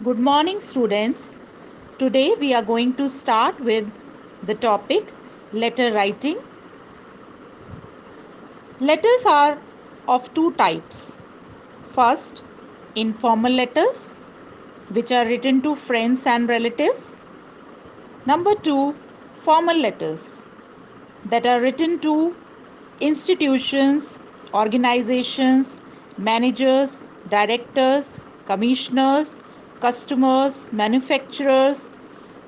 Good morning, students. Today we are going to start with the topic letter writing. Letters are of two types. First, informal letters, which are written to friends and relatives. Number two, formal letters that are written to institutions, organizations, managers, directors, commissioners, customers, manufacturers,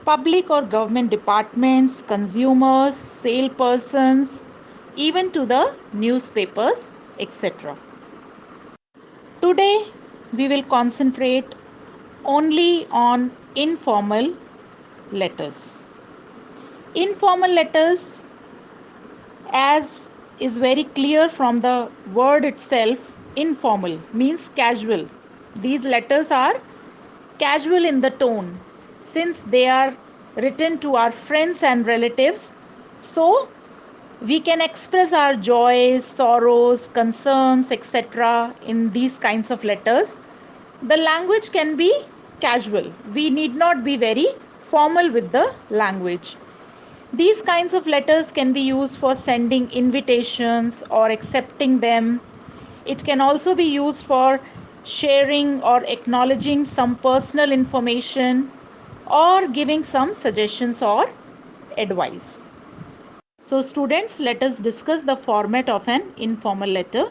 public or government departments, consumers, salespersons, even to the newspapers, etc. Today, we will concentrate only on informal letters. Informal letters, as is very clear from the word itself, informal means casual. These letters are casual in the tone since they are written to our friends and relatives. So, we can express our joys, sorrows, concerns, etc. in these kinds of letters. The language can be casual. We need not be very formal with the language. These kinds of letters can be used for sending invitations or accepting them. It can also be used for sharing or acknowledging some personal information or giving some suggestions or advice. So, students, let us discuss the format of an informal letter.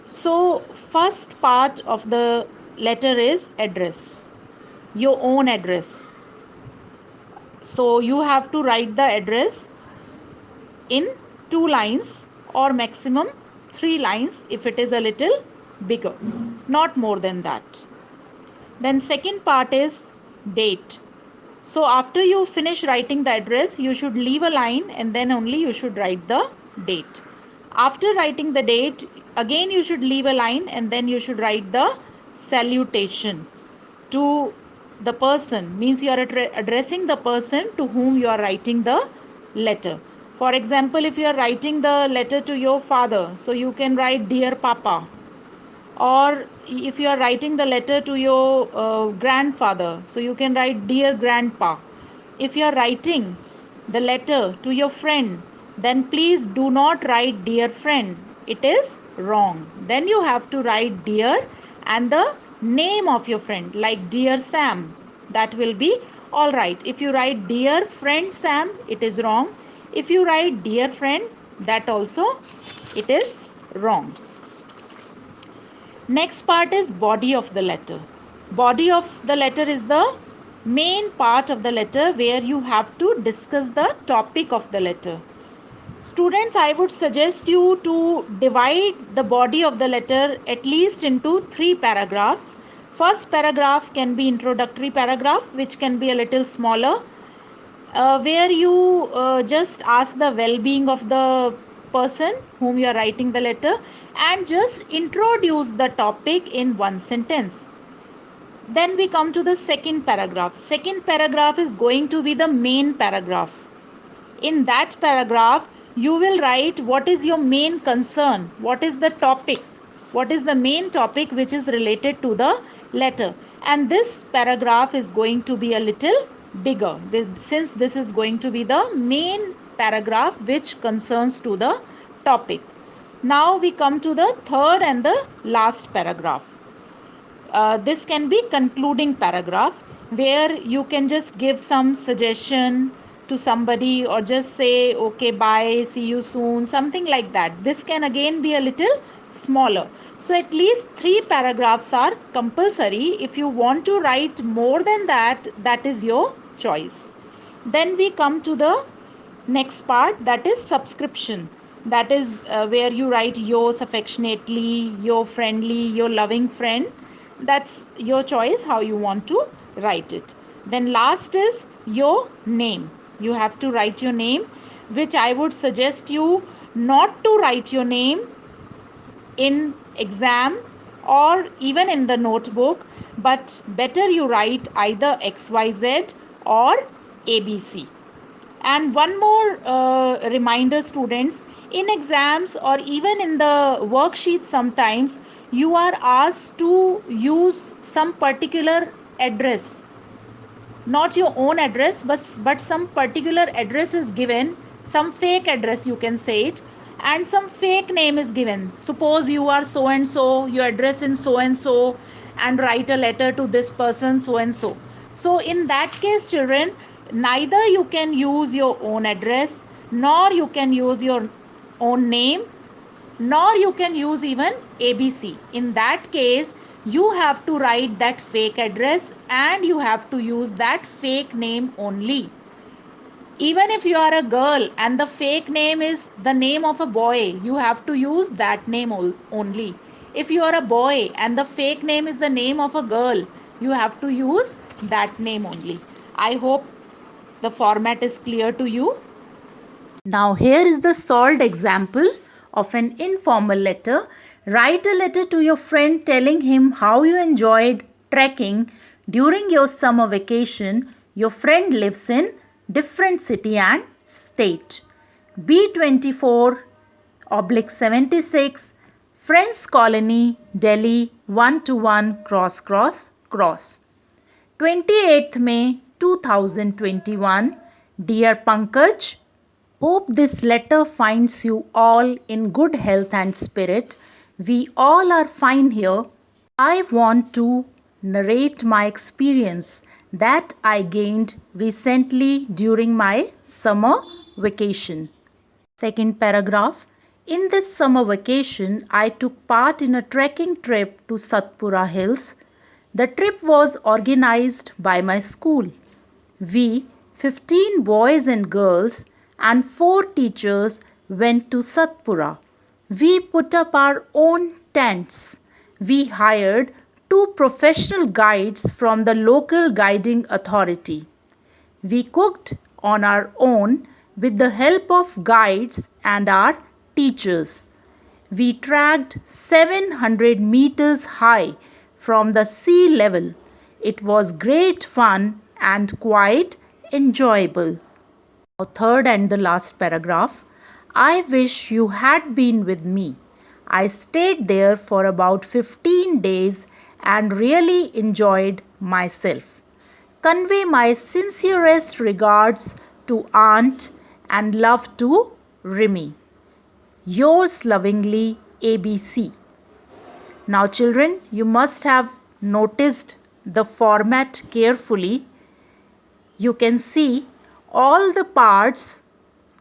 So, first part of the letter is address, your own address. So, you have to write the address in 2 lines or maximum 3 lines if it is a little bigger, not more than that. Then, second part is date. So, after you finish writing the address, you should leave a line and then only you should write the date. After writing the date, again you should leave a line and then you should write the salutation to the person, means you are addressing the person to whom you are writing the letter. For example, if you are writing the letter to your father, so you can write Dear Papa, or if you are writing the letter to your grandfather, so you can write Dear Grandpa. If you are writing the letter to your friend, then please do not write Dear Friend, it is wrong. Then you have to write Dear and the name of your friend, like Dear Sam. That will be all right. If you write Dear Friend Sam, it is wrong. If you write Dear Friend, that also it is wrong. Next part is body of the letter. Body of the letter is the main part of the letter where you have to discuss the topic of the letter. Students, I would suggest you to divide the body of the letter at least into 3 paragraphs. First paragraph can be introductory paragraph, which can be a little smaller, where you just ask the well-being of the person whom you are writing the letter and just introduce the topic in one sentence. Then we come to the second paragraph. Second paragraph is going to be the main paragraph. In that paragraph, you will write what is your main concern, what is the topic, what is the main topic which is related to the letter. And this paragraph is going to be a little bigger since this is going to be the main paragraph which concerns to the topic. Now we come to the third and the last paragraph. This can be concluding paragraph where you can just give some suggestion to somebody or just say okay, bye, see you soon, something like that. This can again be a little smaller. So at least 3 paragraphs are compulsory. If you want to write more than that, that is your choice. Then we come to the next part, that is subscription. That is where you write yours affectionately, your friendly, your loving friend. That's your choice how you want to write it. Then last is your name. You have to write your name, which I would suggest you not to write your name in exam or even in the notebook, but better you write either XYZ or ABC. And one more reminder, students, in exams or even in the worksheet, sometimes you are asked to use some particular address, not your own address, but some particular address is given, some fake address you can say it, and some fake name is given. Suppose you are so and so, your address in so and write a letter to this person so and so. So in that case, children, neither you can use your own address, nor you can use your own name, nor you can use even ABC. In that case, you have to write that fake address and you have to use that fake name only. Even if you are a girl and the fake name is the name of a boy, you have to use that name only. If you are a boy and the fake name is the name of a girl, you have to use that name only. I hope the format is clear to you. Now, here is the solved example of an informal letter. Write a letter to your friend telling him how you enjoyed trekking during your summer vacation. Your friend lives in different city and state. B24/76, Friends Colony, Delhi 121 cross cross cross. 28th May 2021. Dear Pankaj, hope this letter finds you all in good health and spirit. We all are fine here. I want to narrate my experience that I gained recently during my summer vacation. Second paragraph. In this summer vacation, I took part in a trekking trip to Satpura Hills. The trip was organized by my school. We, 15 boys and girls, and 4 teachers went to Satpura. We put up our own tents. We hired 2 professional guides from the local guiding authority. We cooked on our own with the help of guides and our teachers. We trekked 700 meters high from the sea level. It was great fun and quite enjoyable. Now, third and the last paragraph. I wish you had been with me. I stayed there for about 15 days and really enjoyed myself. Convey my sincerest regards to Aunt and love to Remy. Yours lovingly, ABC. Now, children, you must have noticed the format carefully. You can see all the parts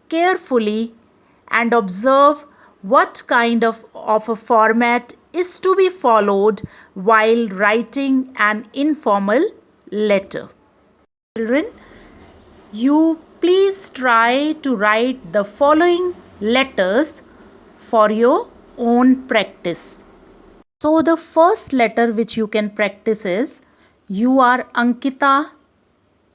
carefully and observe what kind of a format is to be followed while writing an informal letter. Children, you please try to write the following letters for your own practice. So the first letter which you can practice is, you are Ankita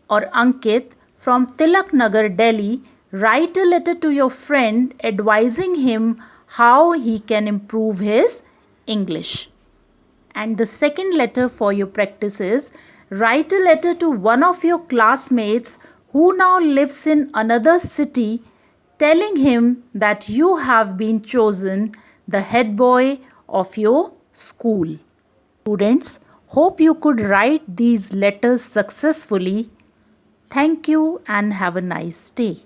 or Ankit from Tilak Nagar, Delhi. Write a letter to your friend advising him how he can improve his English. And the second letter for your practice is, write a letter to one of your classmates who now lives in another city, telling him that you have been chosen the head boy of your school. Students, hope you could write these letters successfully. Thank you and have a nice day.